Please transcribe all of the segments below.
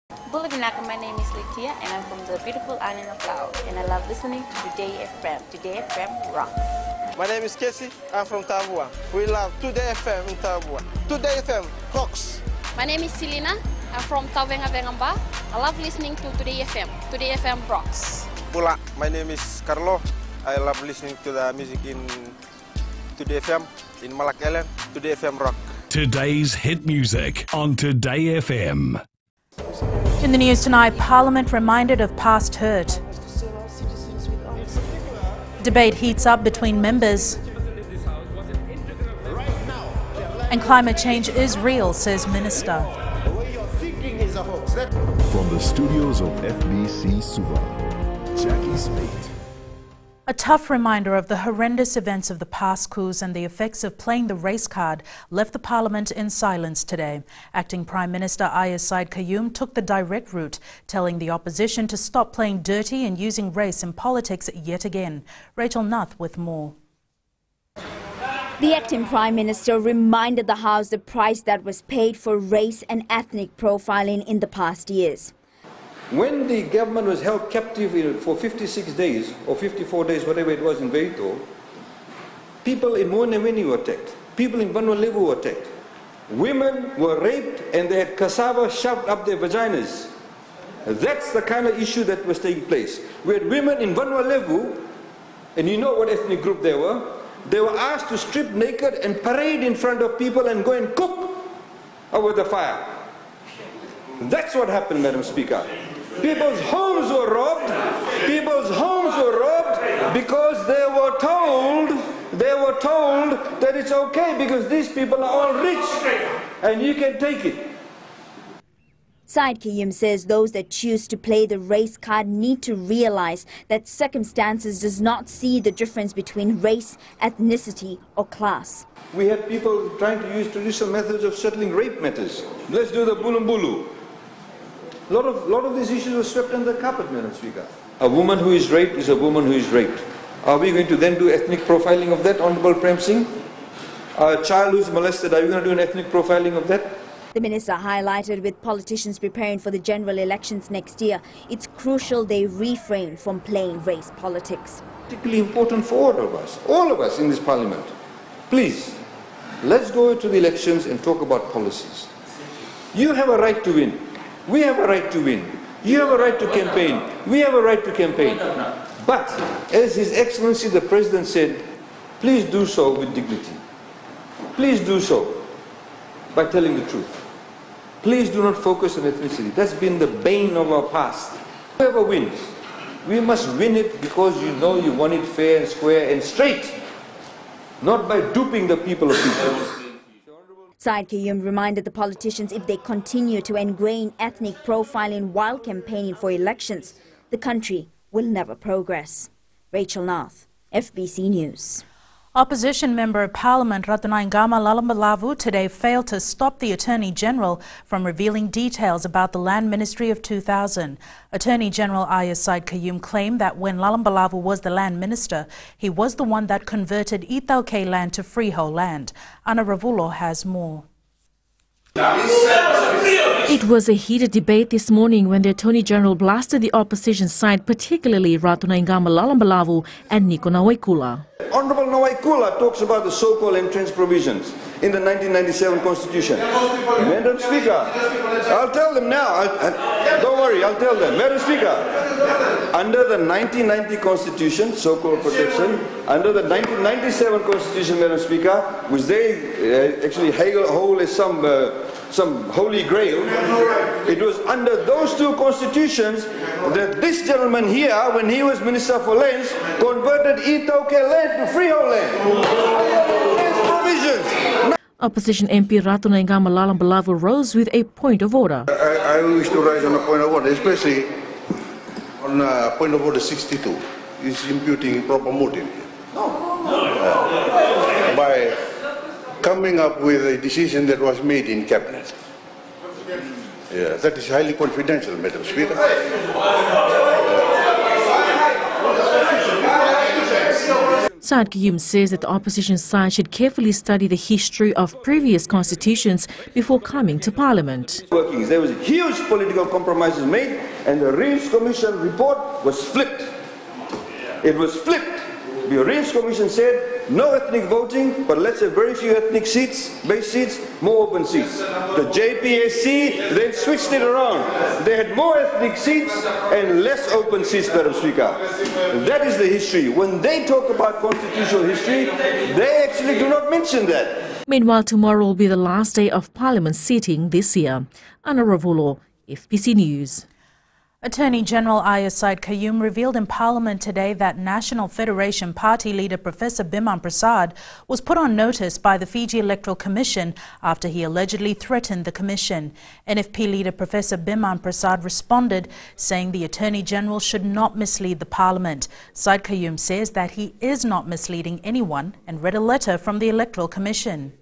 Bulavinaka, my name is Litia and I'm from the beautiful island of Laos and I love listening to Today FM. Today FM rocks. My name is Casey, I'm from Tabua. We love Today FM in Tabua. Today FM rocks. My name is Selina, I'm from Tavenga Vengamba. I love listening to Today FM. Today FM rocks. Pula, my name is Carlo. I love listening to the music in Today FM, in Malak Island. Today FM rock. Today's hit music on Today FM. In the news tonight, Parliament reminded of past hurt. Debate heats up between members. And climate change is real, says Minister. From the studios of FBC Suva, Jackie Smith. A tough reminder of the horrendous events of the past coups and the effects of playing the race card left the Parliament in silence today. Acting Prime Minister Ayaz Said Qayyum took the direct route, telling the opposition to stop playing dirty and using race in politics yet again. Rachel Nath with more. The acting Prime Minister reminded the House the price that was paid for race and ethnic profiling in the past years. When the government was held captive for 56 days, or 54 days, whatever it was in Veito, people in Moanewini were attacked. People in Vanuatu were attacked. Women were raped and they had cassava shoved up their vaginas. That's the kind of issue that was taking place. We had women in Vanuatu, and you know what ethnic group they were asked to strip naked and parade in front of people and go and cook over the fire. That's what happened, Madam Speaker. People's homes were robbed. People's homes were robbed because they were told that it's okay because these people are all rich and you can take it. Said Qayyum says those that choose to play the race card need to realize that circumstances does not see the difference between race, ethnicity or class. We had people trying to use traditional methods of settling rape matters. Let's do the bulumbulu. A lot of these issues were swept under the carpet, Madam Speaker. A woman who is raped is a woman who is raped. Are we going to then do ethnic profiling of that, Honourable Prem Singh? A child who's molested, are we going to do an ethnic profiling of that? The minister highlighted with politicians preparing for the general elections next year, it's crucial they refrain from playing race politics. Particularly important for all of us in this parliament. Please, let's go to the elections and talk about policies. You have a right to win. We have a right to win. You have a right to campaign. We have a right to campaign. But, as His Excellency the President said, please do so with dignity. Please do so by telling the truth. Please do not focus on ethnicity. That's been the bane of our past. Whoever wins, we must win it because you know you won it fair and square and straight, not by duping the people of people. Said Qayyum reminded the politicians if they continue to ingrain ethnic profiling while campaigning for elections, the country will never progress. Rachel Nath, FBC News. Opposition Member of Parliament Ratanaingama Lalambalavu today failed to stop the Attorney General from revealing details about the Land Ministry of 2000. Attorney General Ayaz Said Qayyum claimed that when Lalambalavu was the Land Minister, he was the one that converted Itauke land to freehold land. Anna Ravulo has more. It was a heated debate this morning when the Attorney General blasted the opposition side, particularly Ratanaingama Lalambalavu and Niko Nawaikula. Honourable Nawaikula talks about the so-called entrance provisions in the 1997 Constitution. Madam Speaker, I'll tell them now. Don't worry, I'll tell them. Madam Speaker, under the 1990 Constitution, so-called protection, under the 1997 Constitution, Madam Speaker, which they actually hold as some holy grail, it was under those two constitutions that this gentleman here, when he was Minister for Lands, converted Itauke land to freehold land. Provisions. Opposition MP Ratanaingama Lalambalavu rose with a point of order. I wish to raise on a point of order, especially on point of order 62. Is imputing improper motive by coming up with a decision that was made in cabinet. Yeah, that is highly confidential, Madam Speaker. Saad Kiyum says that the opposition side should carefully study the history of previous constitutions before coming to Parliament. There was huge political compromises made, and the Reeves Commission report was flipped. It was flipped. The Reeves Commission said no ethnic voting, but let's have very few ethnic seats, base seats, more open seats. The JPSC then switched it around. They had more ethnic seats and less open seats, Madam Speaker. That is the history. When they talk about constitutional history, they actually do not mention that. Meanwhile, tomorrow will be the last day of Parliament sitting this year. Anna Ravulo, FBC News. Attorney General Aya Said Kayum revealed in Parliament today that National Federation Party leader Professor Biman Prasad was put on notice by the Fiji Electoral Commission after he allegedly threatened the Commission. NFP leader Professor Biman Prasad responded, saying the Attorney General should not mislead the Parliament. Said Kayum says that he is not misleading anyone and read a letter from the Electoral Commission.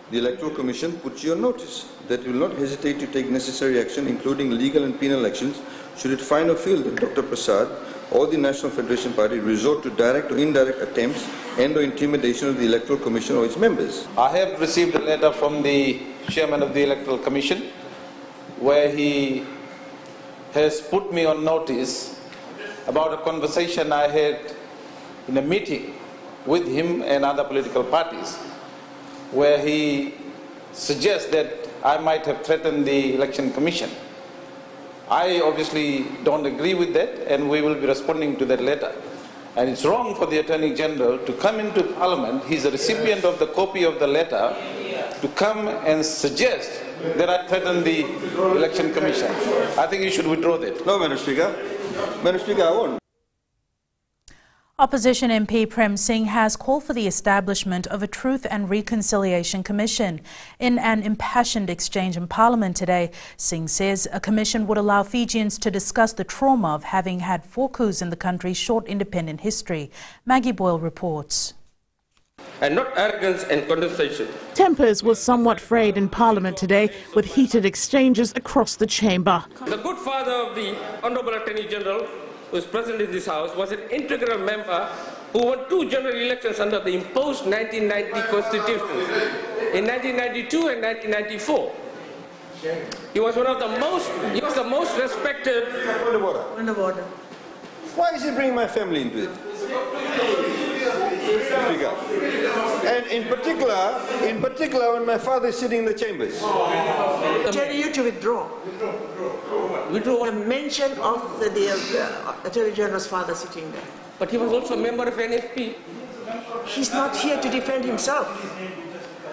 The Electoral Commission puts you on notice that it will not hesitate to take necessary action, including legal and penal actions, should it find or feel that Dr. Prasad or the National Federation Party resort to direct or indirect attempts and or intimidation of the Electoral Commission or its members. I have received a letter from the Chairman of the Electoral Commission where he has put me on notice about a conversation I had in a meeting with him and other political parties, where he suggests that I might have threatened the Election Commission. I obviously don't agree with that, and we will be responding to that letter. And it's wrong for the Attorney General to come into Parliament, he's a recipient of the copy of the letter, to come and suggest that I threatened the Election Commission. I think he should withdraw that. No, Madam Speaker. Madam Speaker, I won't. Opposition MP Prem Singh has called for the establishment of a Truth and Reconciliation Commission. In an impassioned exchange in Parliament today, Singh says a commission would allow Fijians to discuss the trauma of having had 4 coups in the country's short independent history. Maggie Boyle reports. And not arrogance and condescension. Tempers were somewhat frayed in Parliament today, with heated exchanges across the chamber. The good father of the Honourable Attorney General, who is present in this House, was an integral member who won 2 general elections under the imposed 1990 Constitution in 1992 and 1994. He was the most respected. Why is he bringing my family into it? And in particular, when my father is sitting in the chambers. I tell you to withdraw. Withdraw the mention of the Attorney General's father sitting there. But he was also a member of NFP. He's not here to defend himself.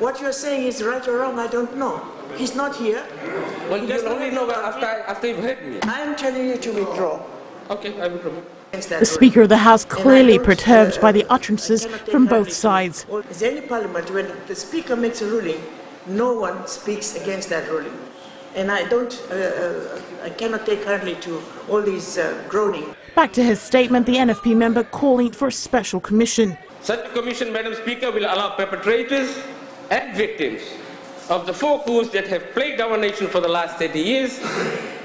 What you're saying is right or wrong, I don't know. He's not here. Well, you'll only know after you've heard me. I'm telling you to withdraw. Okay, I withdraw. The Speaker of the House clearly perturbed by the utterances from both sides. As any parliament, when the Speaker makes a ruling, no one speaks against that ruling. And I cannot take kindly to all these groaning. Back to his statement, the NFP member calling for a special commission. Such a commission, Madam Speaker, will allow perpetrators and victims of the 4 coups that have plagued our nation for the last 30 years,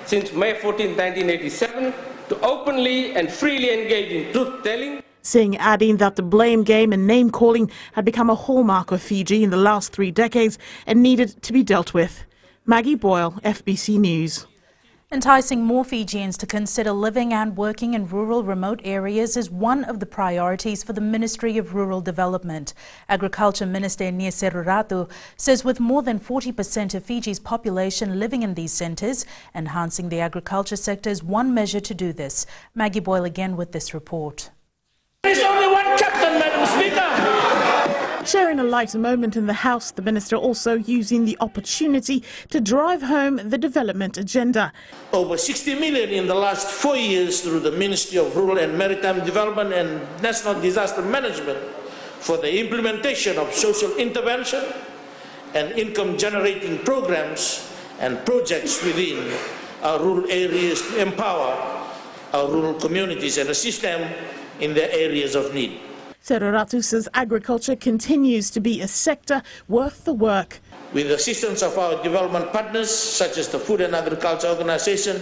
since May 14, 1987, to openly and freely engage in truth-telling. Singh adding that the blame game and name-calling had become a hallmark of Fiji in the last 3 decades and needed to be dealt with. Maggie Boyle, FBC News. Enticing more Fijians to consider living and working in rural remote areas is one of the priorities for the Ministry of Rural Development. Agriculture Minister Niesero Ratu says with more than 40% of Fiji's population living in these centres, enhancing the agriculture sector is one measure to do this. Maggie Boyle again with this report. There's only one captain, Madam Speaker. Sharing a lighter moment in the House, the Minister also using the opportunity to drive home the development agenda. Over 60 million in the last 4 years through the Ministry of Rural and Maritime Development and National Disaster Management for the implementation of social intervention and income-generating programs and projects within our rural areas to empower our rural communities and assist them in their areas of need. Seroratu says agriculture continues to be a sector worth the work. With the assistance of our development partners, such as the Food and Agriculture Organization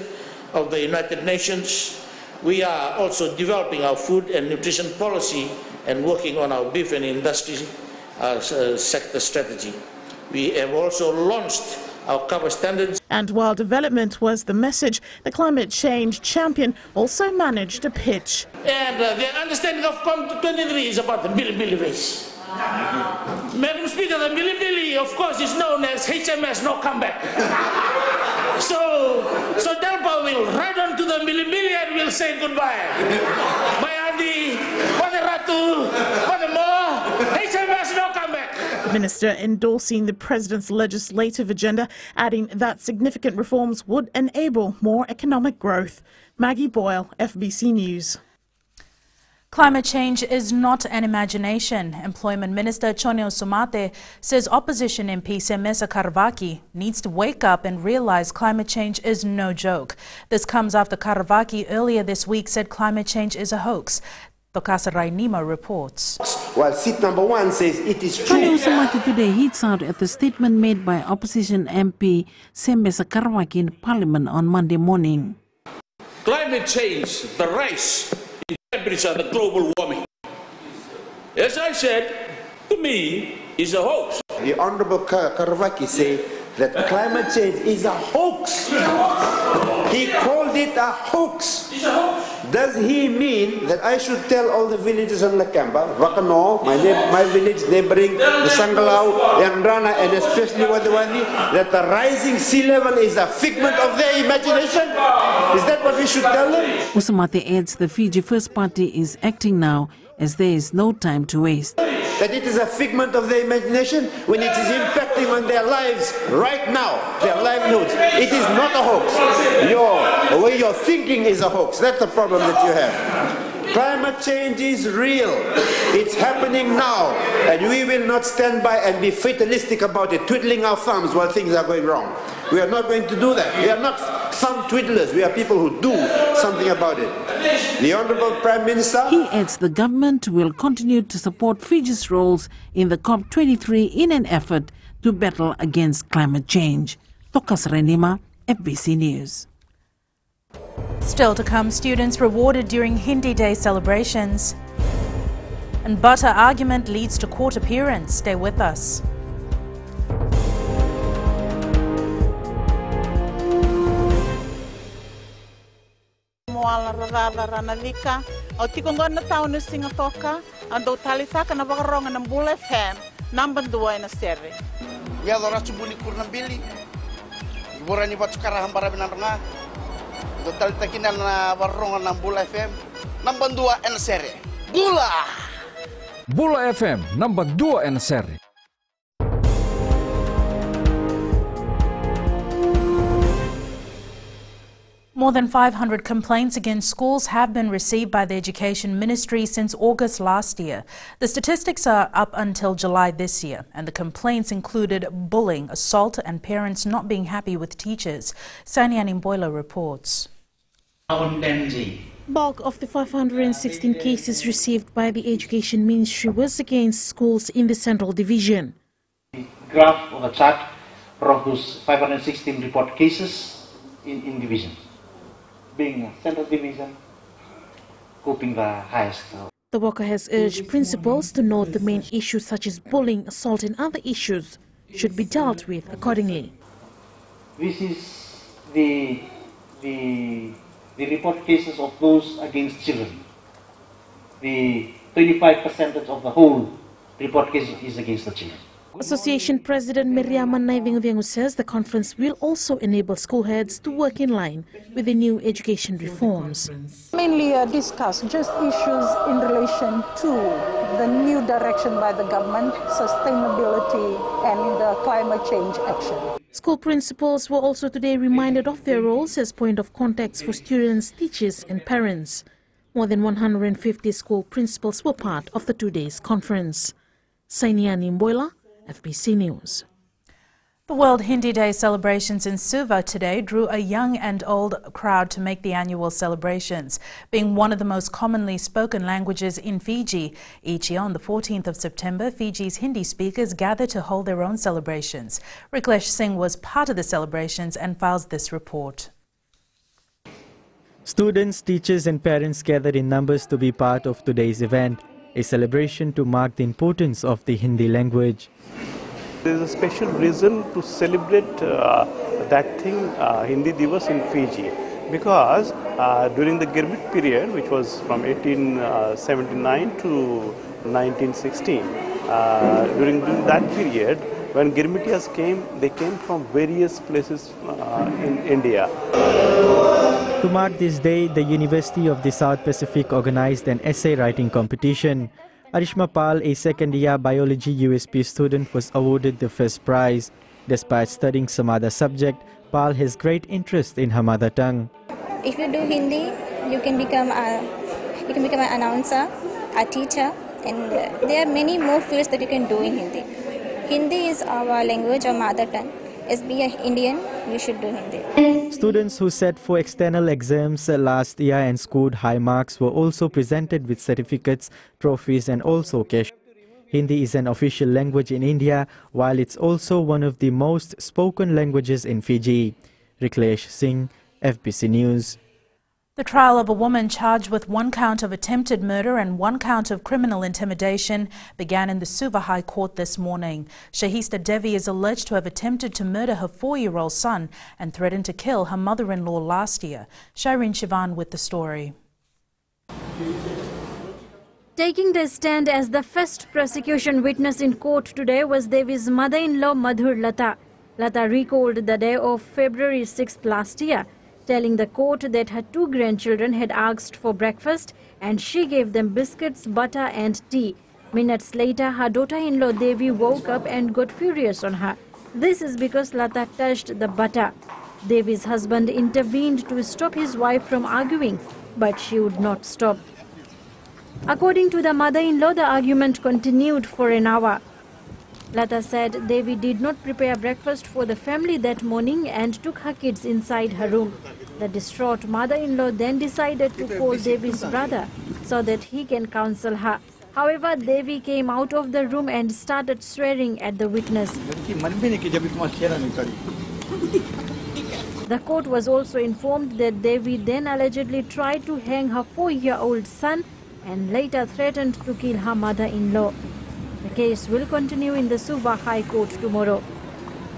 of the United Nations, we are also developing our food and nutrition policy and working on our beef and industry sector strategy. We have also launched our cover standards. And while development was the message, the climate change champion also managed to pitch. And the understanding of COP23 is about the Billy race. Madam Speaker, the Billy, of course, is known as HMS No Comeback. So Delpa will ride on to the Billy and will say goodbye. Mayandi, Wadaratu, Wadamo, HMS No Comeback. The minister endorsing the president's legislative agenda, adding that significant reforms would enable more economic growth. Maggie Boyle, FBC News. Climate change is not an imagination. Employment Minister Choneo Sumate says opposition MP Semesa Karavaki needs to wake up and realize climate change is no joke. This comes after Karavaki earlier this week said climate change is a hoax. Tokasa Rainima reports. While seat number 1 says it is true. Choneo Sumate today hits out at the statement made by opposition MP Semesa Karavaki in Parliament on Monday morning. Climate change, the rise in temperature, the global warming, as I said, to me, is a hoax. The Honorable Karavaki say that climate change is a hoax. He called it a hoax. Does he mean that I should tell all the villages in Lakamba, Wakano, my village neighboring, the Sangalao, Yandrana, and especially Wadawani, that the rising sea level is a figment of their imagination? Is that what we should tell them? Sumate adds the Fiji First Party is acting now as there is no time to waste. That it is a figment of their imagination when it is impacting on their lives right now, their livelihoods. It is not a hoax. The way you're thinking is a hoax. That's the problem that you have. Climate change is real. It's happening now. And we will not stand by and be fatalistic about it, twiddling our thumbs while things are going wrong. We are not going to do that. We are not thumb twiddlers. We are people who do something about it. The Honorable Prime Minister. He adds the government will continue to support Fiji's roles in the COP23 in an effort to battle against climate change. Tokas Renima, FBC News. Still to come, students rewarded during Hindi Day celebrations. And butter argument leads to court appearance. Stay with us. Ranalika, o tikongon na tao na singatoka, ando talitaka na bakarongan ng Bull FM, number 2 na sere. Ya dora chubuni kurna bili, borani batu karaham para binaranga, do talitakin na bakarongan ng Bull FM, number 2 na sere. Bula! Bula FM, number 2 na sere. More than 500 complaints against schools have been received by the Education Ministry since August last year. The statistics are up until July this year, and the complaints included bullying, assault, and parents not being happy with teachers. Sanian Imboila reports. Bulk of the 516 cases received by the Education Ministry was against schools in the Central Division. The graph of the chart brought those 516 report cases in division. Being Central Division, coping the highest. The worker has urged principals to note the main issues such as bullying, assault and other issues should be dealt with accordingly. This is the report cases of those against children. The 25% of the whole report cases is against the children. Association President Miriama Naivingaviangu says the conference will also enable school heads to work in line with the new education reforms. Mainly discuss just issues in relation to the new direction by the government, sustainability and climate change action. School principals were also today reminded of their roles as point of contacts for students, teachers and parents. More than 150 school principals were part of the 2 days conference. Sainiani Mboila, FBC News. The World Hindi Day celebrations in Suva today drew a young and old crowd to make the annual celebrations. Being one of the most commonly spoken languages in Fiji, each year on the 14th of September, Fiji's Hindi speakers gather to hold their own celebrations. Riklesh Singh was part of the celebrations and files this report. Students, teachers and parents gathered in numbers to be part of today's event. a celebration to mark the importance of the Hindi language. There is a special reason to celebrate that thing, Hindi Divas in Fiji, because during the Girmit period, which was from 1879 to 1916, during that period, when Girmitias came, they came from various places in India. To mark this day, the University of the South Pacific organized an essay writing competition. Arishma Pal, a second-year biology USP student, was awarded the first prize. Despite studying some other subject, Pal has great interest in her mother tongue. If you do Hindi, you can become an announcer, a teacher, and there are many more fields that you can do in Hindi. Hindi is our language or mother tongue. As being an Indian, you should do Hindi. Students who sat for external exams last year and scored high marks were also presented with certificates, trophies and also cash. Hindi is an official language in India, while it's also one of the most spoken languages in Fiji. Riklesh Singh, FBC News. The trial of a woman charged with 1 count of attempted murder and 1 count of criminal intimidation began in the Suva High Court this morning. Shahista Devi is alleged to have attempted to murder her 4-year-old son and threatened to kill her mother-in-law last year. Shireen Shivan with the story. Taking the stand as the first prosecution witness in court today was Devi's mother-in-law Madhur Lata. Lata recalled the day of February 6th last year, telling the court that her 2 grandchildren had asked for breakfast and she gave them biscuits, butter and tea. Minutes later, her daughter-in-law Devi woke up and got furious on her. This is because Lata touched the butter. Devi's husband intervened to stop his wife from arguing, but she would not stop. According to the mother-in-law, the argument continued for an hour. Lata said Devi did not prepare breakfast for the family that morning and took her kids inside her room. The distraught mother-in-law then decided to call Devi's brother so that he can counsel her. However, Devi came out of the room and started swearing at the witness. The court was also informed that Devi then allegedly tried to hang her 4-year-old son and later threatened to kill her mother-in-law. The case will continue in the Suva High Court tomorrow.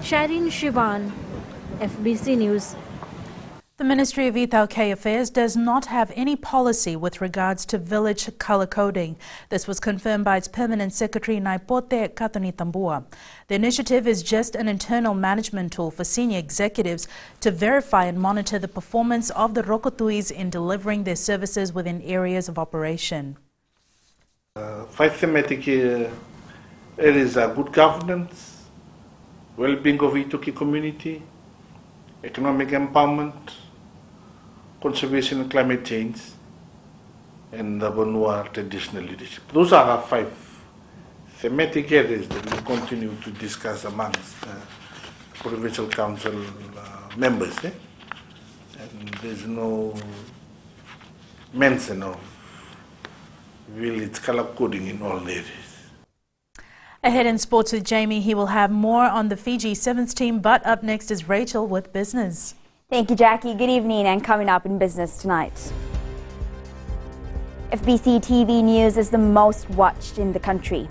Shireen Shivan, FBC News. The Ministry of Youth Affairs does not have any policy with regards to village colour coding. This was confirmed by its Permanent Secretary Naipote Katoni Tambua. The initiative is just an internal management tool for senior executives to verify and monitor the performance of the Rokotuis in delivering their services within areas of operation. 5 thematic areas are good governance, well-being of Ituki community, economic empowerment, conservation and climate change, and the Bonua traditional leadership. Those are our 5 thematic areas that we continue to discuss amongst Provincial Council members. And there's no mention of village colour coding in all areas. Ahead in sports with Jamie, he will have more on the Fiji Sevens team, but up next is Rachel with business. Thank you, Jackie. Good evening, and coming up in business tonight. FBC TV News is the most watched in the country.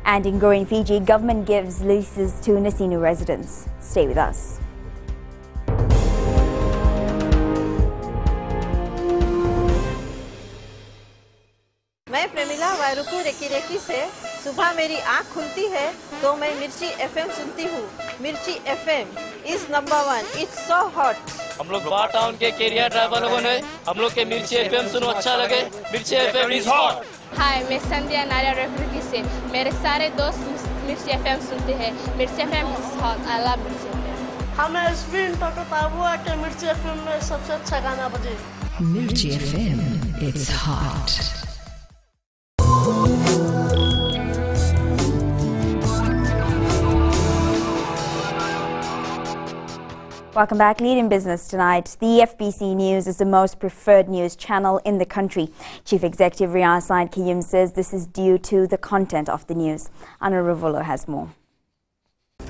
And in growing Fiji, government gives leases to Nasinu residents. Stay with us. मैं Premila वायरुकु recce recce से सुबह मेरी आँख खुलती है तो मैं मिर्ची एफएम सुनती हूँ. मिर्ची FM is number 1. It's so hot. हम लोग बार टाउन के कैरियर ड्राइवर लोगों ने हम लोग के मिर्ची एफएम सुनो अच्छा लगे. मिर्ची एफएम इज हॉट. हाय, मैं संध्या नारियल रेफ्रिकी से. मेरे सारे दोस्त मिर्ची एफएम सुनते हैं. मिर्ची FM is hot. I love मिर्ची एफएम. हमें स्पिन तो ताबुआ के मिर्ची एफएम में सबसे अच्छा गाना बजे. मिर्ची FM it's hot. Welcome back. Leading business tonight. The FBC News is the most preferred news channel in the country. Chief Executive Riaz Said Kayum says this is due to the content of the news. Anna Ravulo has more.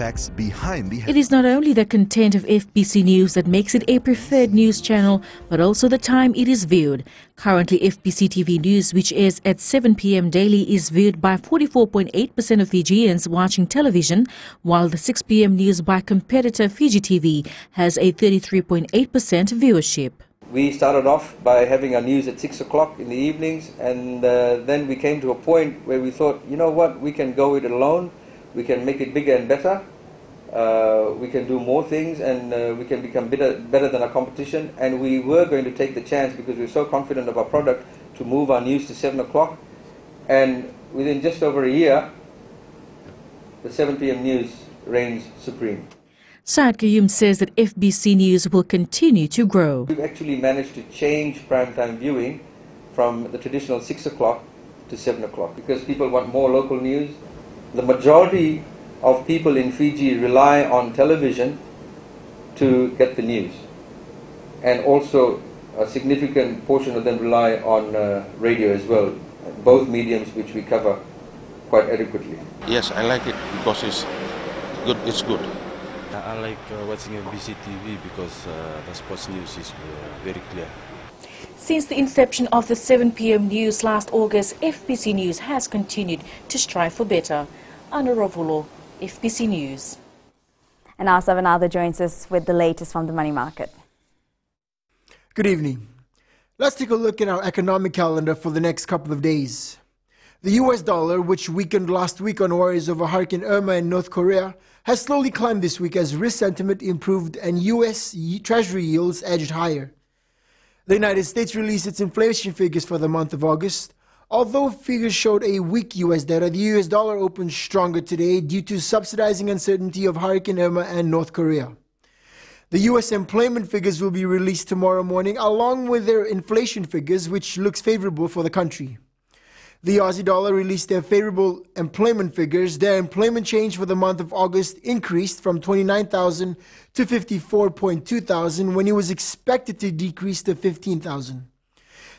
facts behind the It is not only the content of FBC News that makes it a preferred news channel, but also the time it is viewed. Currently, FBC TV News, which airs at 7 p.m. daily, is viewed by 44.8% of Fijians watching television, while the 6 p.m. news by competitor Fiji TV has a 33.8% viewership. We started off by having our news at 6 o'clock in the evenings, and then we came to a point where we thought, you know what, we can go it alone, we can make it bigger and better, we can do more things, and we can become better than our competition. And we were going to take the chance, because we were so confident of our product, to move our news to 7 o'clock. And within just over a year, the 7 p.m. news reigns supreme. Syed Qayyum says that FBC News will continue to grow. We've actually managed to change primetime viewing from the traditional 6 o'clock to 7 o'clock because people want more local news. The majority of people in Fiji rely on television to get the news, and also a significant portion of them rely on radio as well, both mediums which we cover quite adequately. Yes, I like it because it's good. It's good. I like watching FBC TV because the sports news is very clear. Since the inception of the 7 p.m. news last August, FBC News has continued to strive for better. Anna Ravulo, FBC News. And now Savanada joins us with the latest from the money market. Good evening. Let's take a look at our economic calendar for the next couple of days. The US dollar, which weakened last week on worries over Hurricane Irma in North Korea, has slowly climbed this week as risk sentiment improved and US Treasury yields edged higher. The United States released its inflation figures for the month of August. Although figures showed a weak US data, the US dollar opened stronger today due to subsidizing uncertainty of Hurricane Irma and North Korea. The US employment figures will be released tomorrow morning along with their inflation figures, which looks favorable for the country. The Aussie dollar released their favorable employment figures. Their employment change for the month of August increased from 29,000 to 54,200 when it was expected to decrease to 15,000.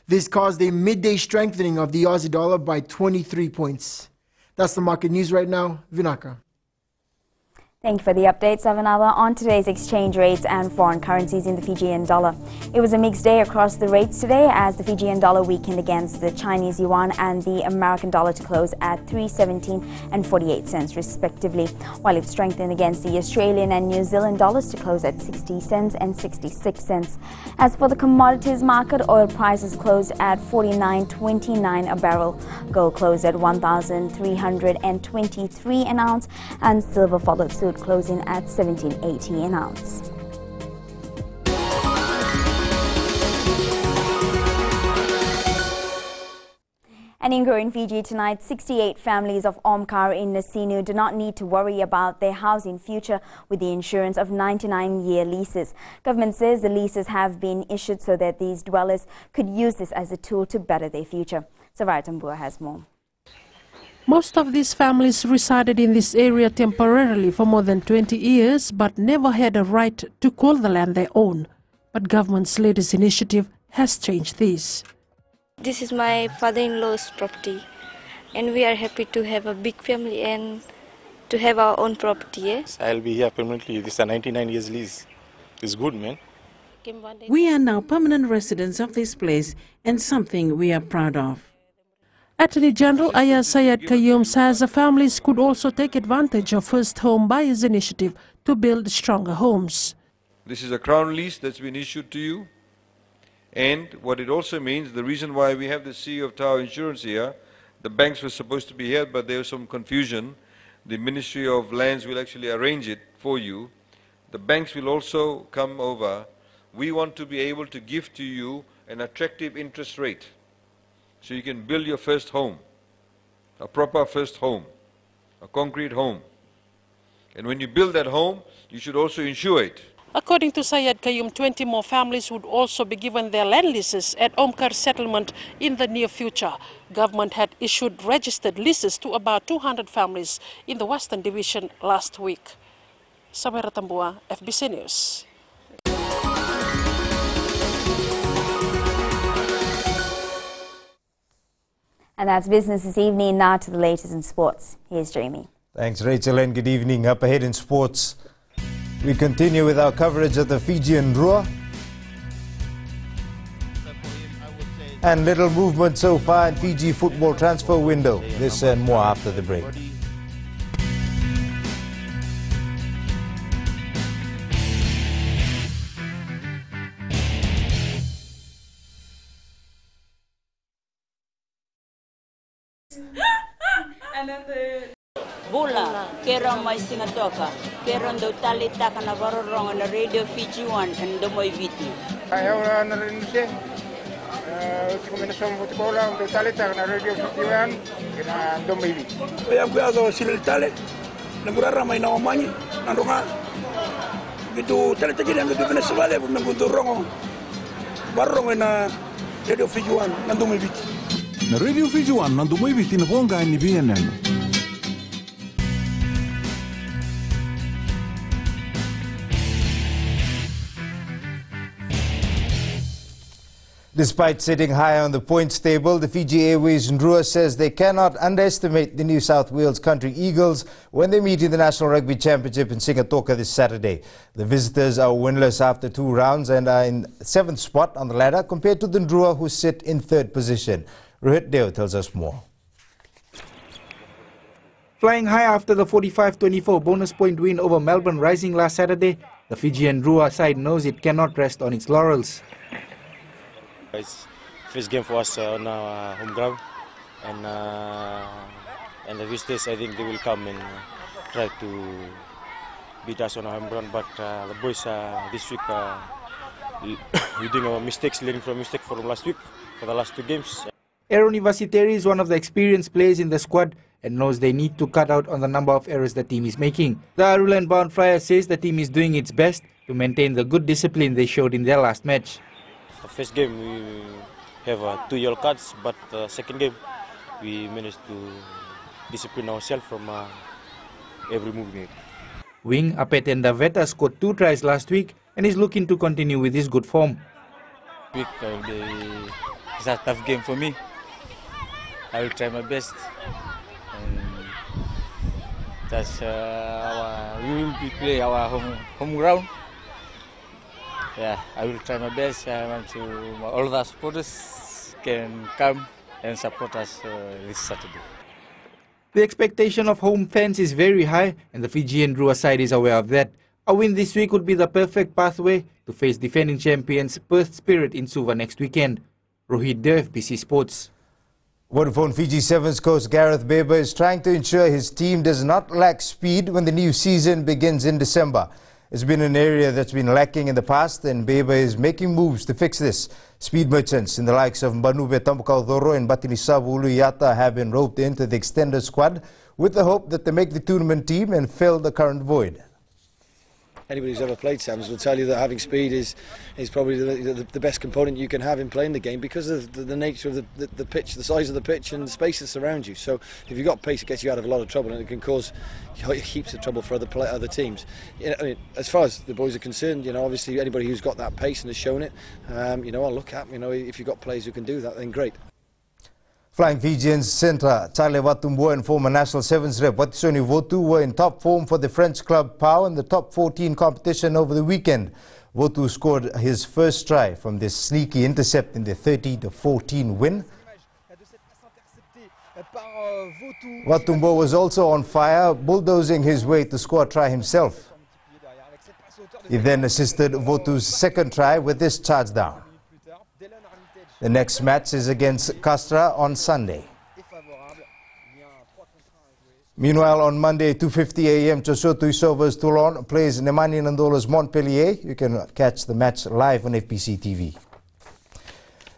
This caused a midday strengthening of the Aussie dollar by 23 points. That's the market news right now. Vinaka. Thank you for the update, Savanada. On today's exchange rates and foreign currencies in the Fijian dollar. It was a mixed day across the rates today as the Fijian dollar weakened against the Chinese yuan and the American dollar to close at 3.17 and 48 cents respectively, while it strengthened against the Australian and New Zealand dollars to close at 60 cents and 66 cents. As for the commodities market, oil prices closed at $49.29 a barrel. Gold closed at $1,323 an ounce, and silver followed suit, closing at $17.80 an ounce. And in growing Fiji tonight, 68 families of Omkar in Nasinu do not need to worry about their housing future with the insurance of 99-year leases. Government says the leases have been issued so that these dwellers could use this as a tool to better their future. Sarai Tambua has more. Most of these families resided in this area temporarily for more than 20 years but never had a right to call the land their own. But government's latest initiative has changed this. This is my father-in-law's property, and we are happy to have a big family and to have our own property. Yes? I'll be here permanently. This is a 99 years lease. It's good, man. We are now permanent residents of this place and something we are proud of. Attorney General Ayaz Syed Qayyum says the families could also take advantage of First Home Buyers Initiative to build stronger homes. This is a crown lease that's been issued to you. And what it also means, the reason why we have the CEO of Tower Insurance here, the banks were supposed to be here, but there was some confusion. The Ministry of Lands will actually arrange it for you. The banks will also come over. We want to be able to give to you an attractive interest rate, so you can build your first home, a proper first home, a concrete home. And when you build that home, you should also insure it. According to Syed Qayyum, 20 more families would also be given their land leases at Omkar settlement in the near future. Government had issued registered leases to about 200 families in the Western Division last week. Samira Tambua, FBC News. And that's business this evening. Now to the latest in sports. Here's Jamie. Thanks, Rachel, and good evening. Up ahead in sports, we continue with our coverage of the Fijian Rua. And little movement so far in Fiji football transfer window. This and more after the break. Bula, kerang mai singatoka, kerang do talita kana varorong na radio Fiji 1 and do mai viti. Ayaw na rin siya. Kombinasyon mo sekolah untuk talita kana radio Fiji 1 kena do mai viti. Kaya ko silil talit. Nagurara may naomani nanronga. Gitu talita gini ang dito Venezuela pag nagundurong. Barong na radio Fiji 1 nando mai viti. Na radio Fiji 1 nando mai viti na bonga ni BNN. Despite sitting high on the points table, the Fiji Airways Ndrua says they cannot underestimate the New South Wales Country Eagles when they meet in the National Rugby Championship in Singatoka this Saturday. The visitors are winless after 2 rounds and are in 7th spot on the ladder compared to the Ndrua, who sit in 3rd position. Rohit Deo tells us more. Flying high after the 45-24 bonus point win over Melbourne Rising last Saturday, the Fijian Ndrua side knows it cannot rest on its laurels. It's first game for us on our home ground, and the visitors, I think they will come and try to beat us on our home ground. But the boys this week we doing our mistakes, learning from mistakes from last week for the last 2 games. Aaron Ivasiteri is one of the experienced players in the squad and knows they need to cut out on the number of errors the team is making. The Arulan-bound Flyer says the team is doing its best to maintain the good discipline they showed in their last match. The first game we have 2 yellow cards, but the second game we managed to discipline ourselves from every move we made. Wing Apetenda Veta scored 2 tries last week and is looking to continue with his good form. It's a tough game for me. I will try my best. And that's we will play our home ground. Yeah, I will try my best. I want to all the supporters can come and support us this Saturday. The expectation of home fans is very high and the Fijian Ndrua side is aware of that. A win this week would be the perfect pathway to face defending champions Perth Spirit in Suva next weekend. Rohit Dev, FBC Sports. Vodafone Fiji Sevens coach Gareth Baber is trying to ensure his team does not lack speed when the new season begins in December. It's been an area that's been lacking in the past, and Baber is making moves to fix this. Speed merchants in the likes of Mbanube Tambakaudoro and Batinisavu Uluyata have been roped into the extended squad with the hope that they make the tournament team and fill the current void. Anybody who's ever played Sevens will tell you that having speed is probably the best component you can have in playing the game because of the nature of the pitch, the size of the pitch and the space that surrounds you. So if you've got pace, it gets you out of a lot of trouble and it can cause heaps of trouble for other teams. I mean, as far as the boys are concerned, obviously anybody who's got that pace and has shown it, I'll look at. If you've got players who can do that, then great. Flying Fijians centre Charlie Watumbo and former National Sevens rep Watisoni Votu were in top form for the French club Pau in the top 14 competition over the weekend. Votu scored his first try from this sneaky intercept in the 30-14 win. Watumbo was also on fire, bulldozing his way to score a try himself. He then assisted Votu's second try with this charge down. The next match is against Castra on Sunday. Meanwhile, on Monday, 2:50 a.m., Choso Tuisova's Toulon plays Nemani Nandola's Montpellier. You can catch the match live on FBC TV.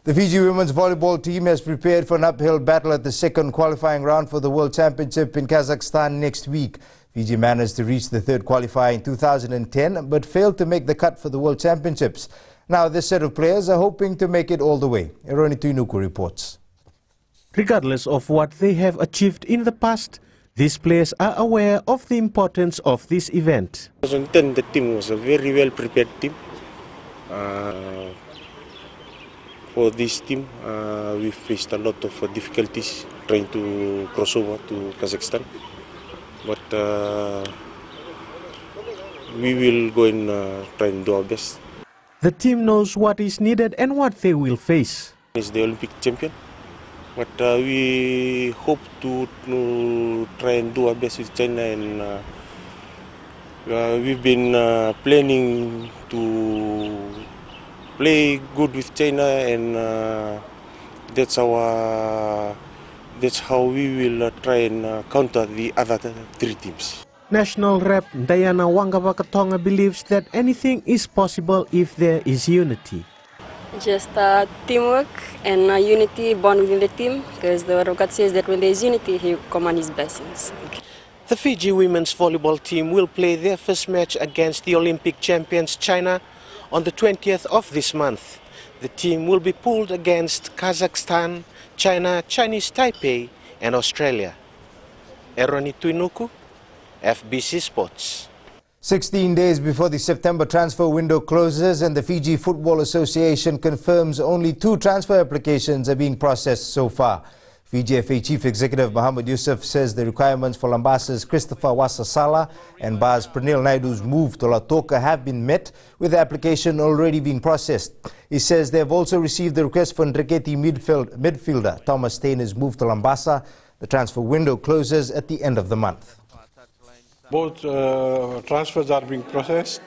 The Fiji women's volleyball team has prepared for an uphill battle at the second qualifying round for the World Championship in Kazakhstan next week. Fiji managed to reach the 3rd qualifier in 2010 but failed to make the cut for the World Championships. Now this set of players are hoping to make it all the way. Eroni Tuinuku reports. Regardless of what they have achieved in the past, these players are aware of the importance of this event. 2010, the team was a very well prepared team. For this team, we faced a lot of difficulties trying to cross over to Kazakhstan. but we will go and try and do our best. The team knows what is needed and what they will face. It's the Olympic champion, but we hope to try and do our best with China, and we've been planning to play good with China, and that's how we will try and counter the other three teams. National rep Diana Wangabakatonga believes that anything is possible if there is unity. Just teamwork and unity bond within the team, because the word of God says that when there is unity, He commands His blessings. The Fiji women's volleyball team will play their first match against the Olympic champions China on the 20th of this month. The team will be pooled against Kazakhstan, China, Chinese Taipei and Australia. Eroni Tuinuku, FBC Sports. 16 days before the September transfer window closes and the Fiji Football Association confirms only 2 transfer applications are being processed so far. Fiji FA Chief Executive Mohammed Yusuf says the requirements for Lambasa's Christopher Wasasala and Baz Pranil Naidu's move to Lautoka have been met, with the application already being processed. He says they have also received the request for Ndreketi midfielder Thomas Stainer's move to Lambasa. The transfer window closes at the end of the month. Both transfers are being processed.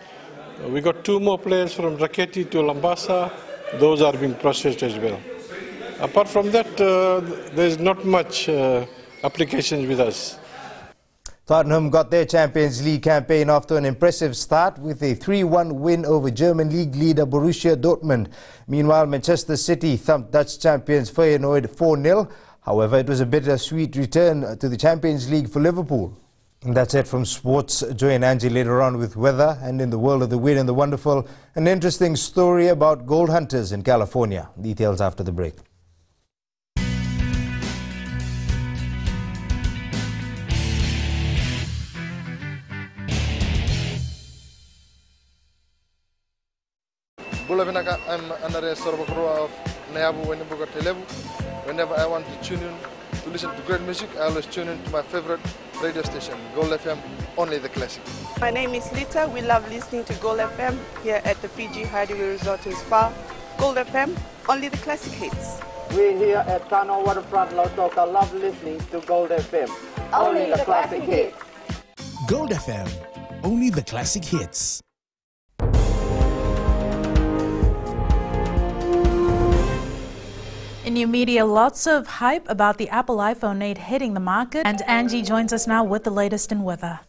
We got 2 more players from Raketi to Lambasa. Those are being processed as well. Apart from that, there's not much applications with us. Tottenham got their Champions League campaign off to an impressive start with a 3-1 win over German league leader Borussia Dortmund. Meanwhile, Manchester City thumped Dutch champions Feyenoord 4-0. However, it was a bittersweet return to the Champions League for Liverpool. And that's it from sports. Joy and Angie later on with weather, and in the world of the weird and the wonderful, an interesting story about gold hunters in California. Details after the break. I'm under the of Nayabu whenever I want to tune in to listen to great music, I always tune in to my favorite radio station, Gold FM, only the classic. My name is Lita. We love listening to Gold FM here at the Fiji Hideaway Resort and Spa. Gold FM, only the classic hits. We here at Tano Waterfront Lautoka love listening to Gold FM, only the classic hits. Gold FM, only the classic hits. In new media, lots of hype about the Apple iPhone 8 hitting the market. And Angie joins us now with the latest in weather.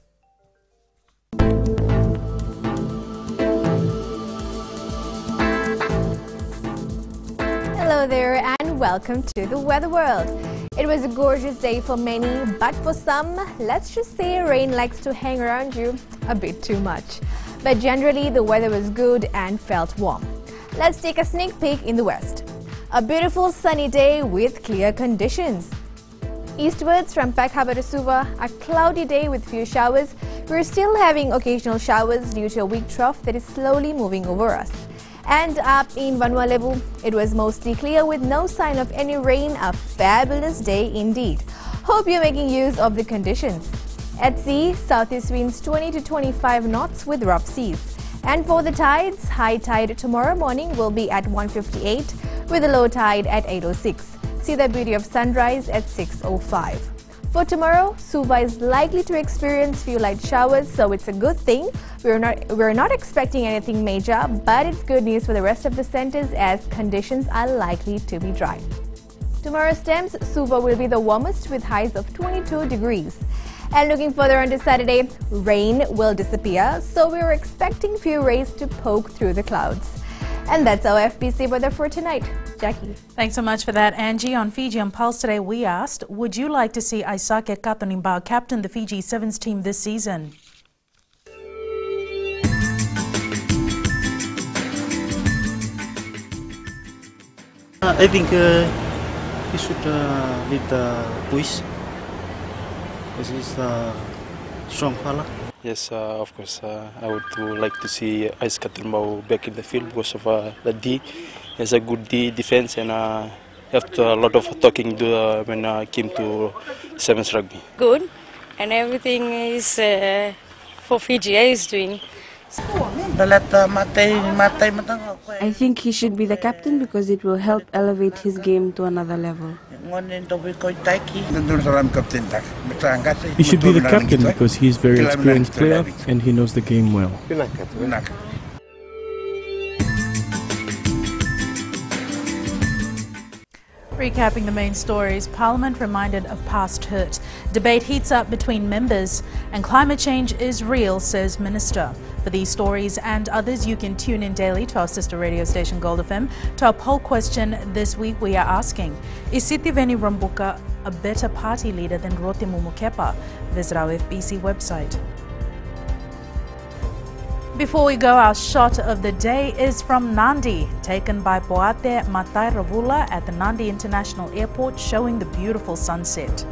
Hello there and welcome to the Weather World. It was a gorgeous day for many, but for some, let's just say rain likes to hang around you a bit too much. But generally, the weather was good and felt warm. Let's take a sneak peek in the west. A beautiful sunny day with clear conditions. Eastwards from Peck Harbour to Suva, a cloudy day with few showers. We're still having occasional showers due to a weak trough that is slowly moving over us. And up in Vanua Levu, it was mostly clear with no sign of any rain. A fabulous day indeed. Hope you're making use of the conditions. At sea, southeast winds 20 to 25 knots with rough seas. And for the tides, high tide tomorrow morning will be at 1:58 with a low tide at 8:06. See the beauty of sunrise at 6:05. For tomorrow, Suva is likely to experience few light showers, so it's a good thing. We're not expecting anything major, but it's good news for the rest of the centers as conditions are likely to be dry. Tomorrow's temps, Suva will be the warmest with highs of 22 degrees. And looking further on to Saturday, rain will disappear, so we're expecting few rays to poke through the clouds. And that's our FBC weather for tonight. Jackie. Thanks so much for that, Angie. On Fiji on Pulse today, we asked, would you like to see Aisake Katonimbao captain the Fiji Sevens team this season? I think he should lead the boys because he's a strong fella. Yes, of course. I would like to see Ais Katonimbao back in the field because of the D. He has a good D defense and have a lot of talking to when came to Sevens rugby. Good. and everything is for Fiji is doing. I think he should be the captain because it will help elevate his game to another level. He should be the captain because he's a very experienced player and he knows the game well. Recapping the main stories, Parliament reminded of past hurt. Debate heats up between members, and climate change is real, says Minister. For these stories and others, you can tune in daily to our sister radio station Gold FM. To our poll question this week, we are asking, is Sitiveni Rambuka a better party leader than Rote Mumukepa? Visit our FBC website. Before we go, our shot of the day is from Nandi, taken by Poate Matai Ravula at the Nandi International Airport, showing the beautiful sunset.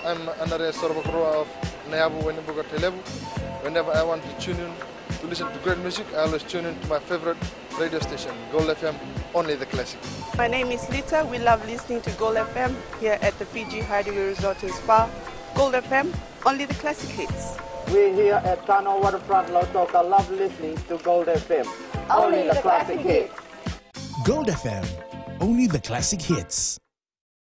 I'm under of Whenever I want to tune in to listen to great music, I always tune in to my favorite radio station, Gold FM, only the classic. My name is Lita. We love listening to Gold FM here at the Fiji Hideaway Resort and Spa. Gold FM, only the classic hits. We here at Tano Waterfront Lautoka love listening to Gold FM, only the classic hits. Gold FM, only the classic hits.